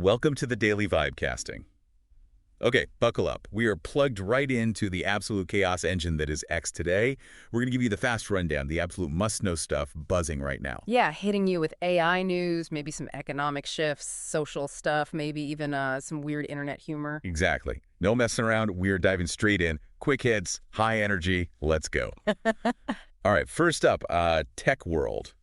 Welcome to the Daily Vibecasting. Okay, buckle up. We are plugged right into the absolute chaos engine that is X today. We're going to give you the fast rundown, the absolute must-know stuff buzzing right now. Yeah, hitting you with AI news, maybe some economic shifts, social stuff, maybe even some weird internet humor. Exactly. No messing around. We are diving straight in. Quick hits, high energy. Let's go. All right, first up, Tech World.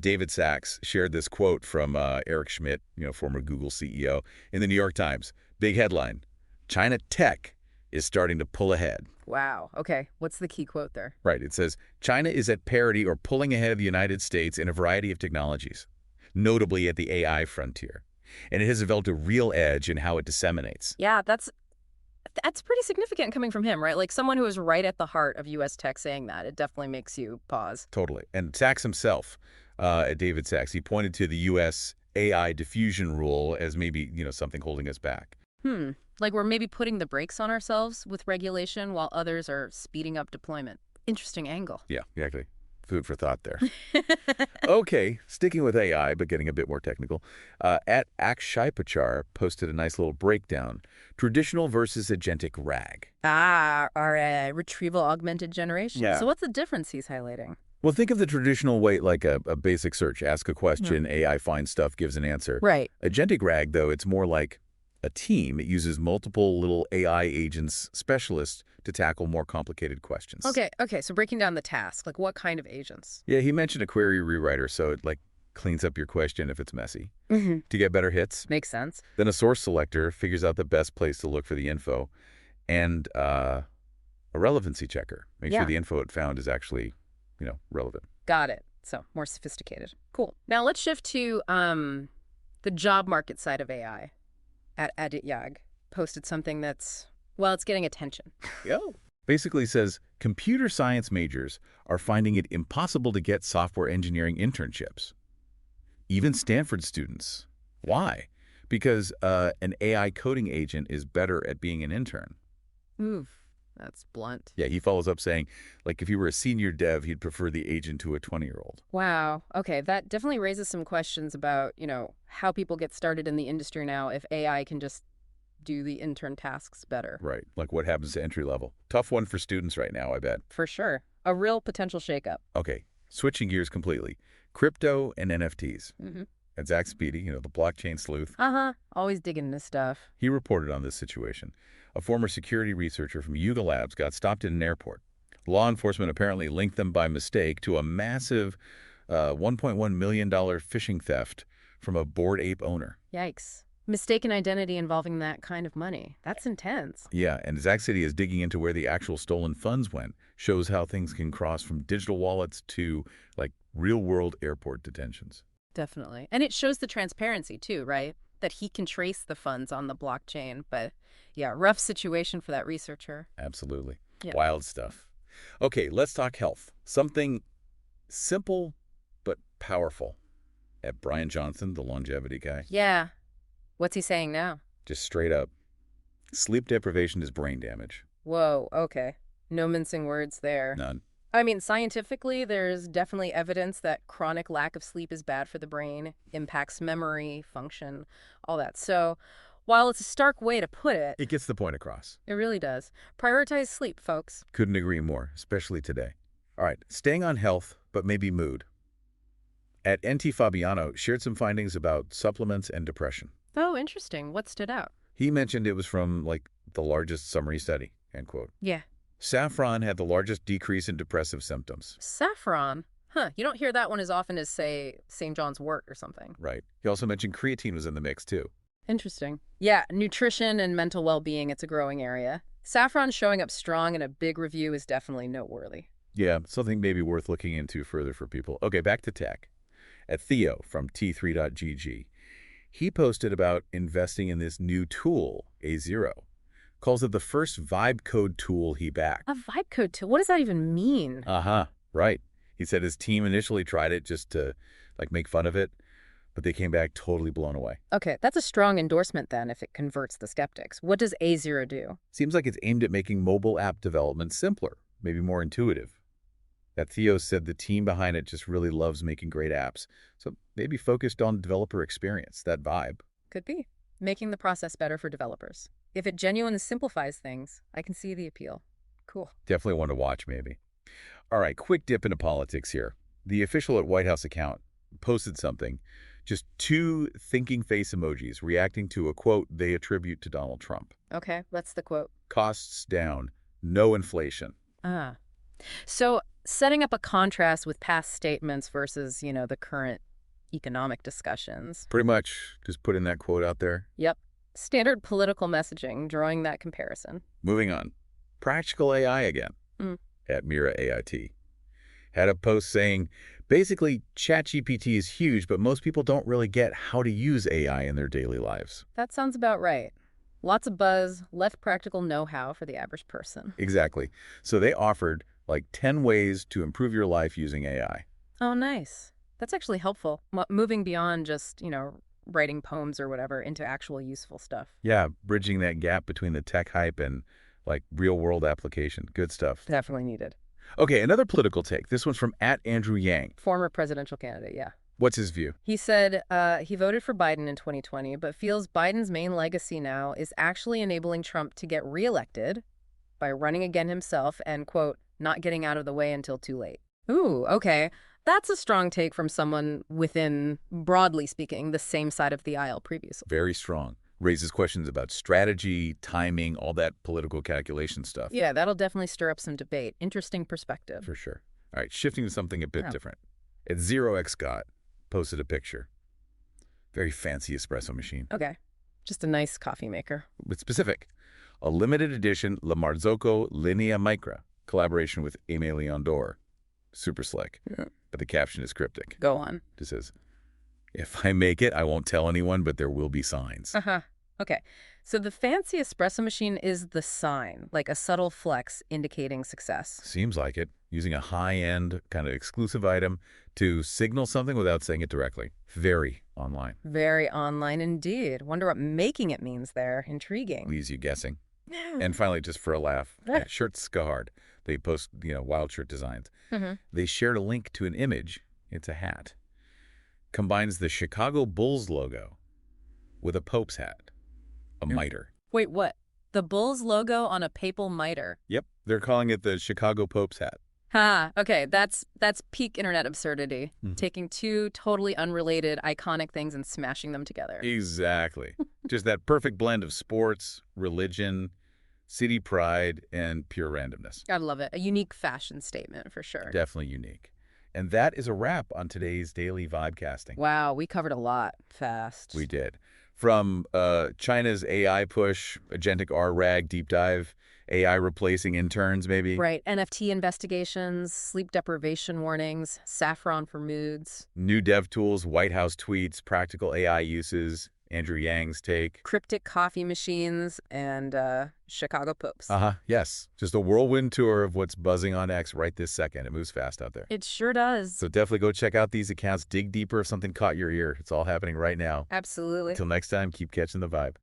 David Sachs shared this quote from Eric Schmidt, former Google CEO, in the New York Times. Big headline. China tech is starting to pull ahead. Wow. Okay. What's the key quote there? Right. It says, China is at parity or pulling ahead of the United States in a variety of technologies, notably at the AI frontier. And it has developed a real edge in how it disseminates. Yeah, that's pretty significant coming from him, right? Like someone who is right at the heart of U.S. tech saying that. It definitely makes you pause. Totally. And Sachs himself, at David Sachs, he pointed to the U.S. AI diffusion rule as maybe, something holding us back. Like we're maybe putting the brakes on ourselves with regulation while others are speeding up deployment. Interesting angle. Yeah, exactly. Food for thought there. Okay, sticking with AI, but getting a bit more technical. At Akshay Pachaar posted a nice little breakdown. Traditional versus agentic RAG. Our retrieval augmented generation. Yeah. So what's the difference he's highlighting? Well, think of the traditional way like a basic search. Ask a question, AI finds stuff, gives an answer. Right. Agentic RAG, though, it's more like a team. It uses multiple little AI agents, specialists, to tackle more complicated questions. Okay. So breaking down the task, like what kind of agents? Yeah, he mentioned a query rewriter, so it cleans up your question if it's messy. To get better hits. Makes sense. Then a source selector figures out the best place to look for the info. And a relevancy checker. Make sure the info it found is actually, relevant. Got it. So more sophisticated. Cool. Now let's shift to the job market side of AI. At Aditya posted something that's, it's getting attention. Basically says computer science majors are finding it impossible to get software engineering internships. Even Stanford students. Why? Because an AI coding agent is better at being an intern. Oof, that's blunt. Yeah, he follows up saying, if you were a senior dev, he'd prefer the agent to a 20-year-old. Wow. Okay, that definitely raises some questions about, how people get started in the industry now if AI can just do the intern tasks better. Right. Like what happens to entry level. Tough one for students right now, I bet. For sure. A real potential shakeup. Okay, switching gears completely. Crypto and NFTs. At ZachXBT, the blockchain sleuth. Always digging into stuff. He reported on this situation. A former security researcher from Yuga Labs got stopped in an airport. Law enforcement apparently linked them by mistake to a massive $1.1 million phishing theft from a Bored Ape owner. Yikes. Mistaken identity involving that kind of money. That's intense. Yeah, and ZachXBT is digging into where the actual stolen funds went. Shows how things can cross from digital wallets to, real-world airport detentions. Definitely. And it shows the transparency, too, right? That he can trace the funds on the blockchain. But, yeah, rough situation for that researcher. Absolutely. Yeah. Wild stuff. Okay, let's talk health. Something simple but powerful. At Bryan Johnson, the longevity guy. Yeah. What's he saying now? Just straight up. Sleep deprivation is brain damage. Whoa, okay. No mincing words there. None. I mean, scientifically, there's definitely evidence that chronic lack of sleep is bad for the brain, impacts memory, function, all that. So, while it's a stark way to put it, It gets the point across. it really does. Prioritize sleep, folks. Couldn't agree more, especially today. All right, staying on health, but maybe mood. At Fabiano shared some findings about supplements and depression. Oh, interesting. What stood out? He mentioned it was from, the largest summary study, end quote. Yeah. Saffron had the largest decrease in depressive symptoms. Saffron? Huh. You don't hear that one as often as, say, St. John's wort or something. Right. He also mentioned creatine was in the mix, too. Interesting. Yeah, nutrition and mental well-being, it's a growing area. Saffron showing up strong in a big review is definitely noteworthy. Yeah, something maybe worth looking into further for people. Okay, back to tech. At Theo from T3.gg, he posted about investing in this new tool, A0. Calls it the first vibe code tool he backed. A vibe code tool? What does that even mean? Right. He said his team initially tried it just to, make fun of it, but they came back totally blown away. Okay, that's a strong endorsement then if it converts the skeptics. What does A0 do? Seems like it's aimed at making mobile app development simpler, maybe more intuitive. That Theo said the team behind it just really loves making great apps, so maybe focused on developer experience, that vibe. Could be. making the process better for developers. If it genuinely simplifies things, I can see the appeal. Cool. Definitely one to watch, maybe. All right, quick dip into politics here. The official at White House account posted something, just 2 thinking face emojis reacting to a quote they attribute to Donald Trump. Okay, what's the quote? Costs down, no inflation. Ah. So setting up a contrast with past statements versus, the current economic discussions. Pretty much just putting that quote out there. Yep. Standard political messaging, drawing that comparison. Moving on. Practical AI again. At Meera AIT. Had a post saying, basically, ChatGPT is huge, but most people don't really get how to use AI in their daily lives. That sounds about right. Lots of buzz, less practical know-how for the average person. Exactly. So they offered like 10 ways to improve your life using AI. Oh, nice. That's actually helpful. Moving beyond just, writing poems or whatever into actual useful stuff. Yeah, bridging that gap between the tech hype and like real-world application. Good stuff. Definitely needed. Okay, another political take. This one's from @AndrewYang. Former presidential candidate, yeah. What's his view? He said he voted for Biden in 2020, but feels Biden's main legacy now is actually enabling Trump to get reelected by running again himself and, quote, not getting out of the way until too late. Ooh, okay. That's a strong take from someone within, broadly speaking, the same side of the aisle previously. Very strong. Raises questions about strategy, timing, all that political calculation stuff. Yeah, that'll definitely stir up some debate. Interesting perspective. For sure. All right, shifting to something a bit different. At ZachXBT posted a picture. Very fancy espresso machine. Okay. Just a nice coffee maker. But specific. A limited edition La Marzocco Linea Micra, collaboration with Aimé Leon d'Or. Super slick. Yeah. But the caption is cryptic. Go on. It says, if I make it, I won't tell anyone, but there will be signs. Uh-huh. Okay. So the fancy espresso machine is the sign, like a subtle flex indicating success. Seems like it. Using a high-end, kind of exclusive item to signal something without saying it directly. Very online. Very online indeed. Wonder what making it means there. Intriguing. Leaves you guessing. And finally, just for a laugh, Shirts Go Hard. They post, wild shirt designs. They shared a link to an image. It's a hat. Combines the Chicago Bulls logo with a Pope's hat, a mitre. Wait, what? The Bulls logo on a papal mitre? Yep, they're calling it the Chicago Pope's hat. Ha, okay, that's peak internet absurdity. Taking 2 totally unrelated, iconic things and smashing them together. Exactly. Just that perfect blend of sports, religion, city pride, and pure randomness. I love it. A unique fashion statement for sure. Definitely unique. And that is a wrap on today's Daily Vibecasting. Wow, we covered a lot fast. We did. From China's AI push, agentic R-RAG deep dive, AI replacing interns maybe. Right. NFT investigations, sleep deprivation warnings, saffron for moods. New dev tools, White House tweets, practical AI uses, Andrew Yang's take. Cryptic coffee machines, and Chicago Popes. Yes. Just a whirlwind tour of what's buzzing on X right this second. It moves fast out there. It sure does. So definitely go check out these accounts. Dig deeper if something caught your ear. It's all happening right now. Absolutely. Until next time, keep catching the vibe.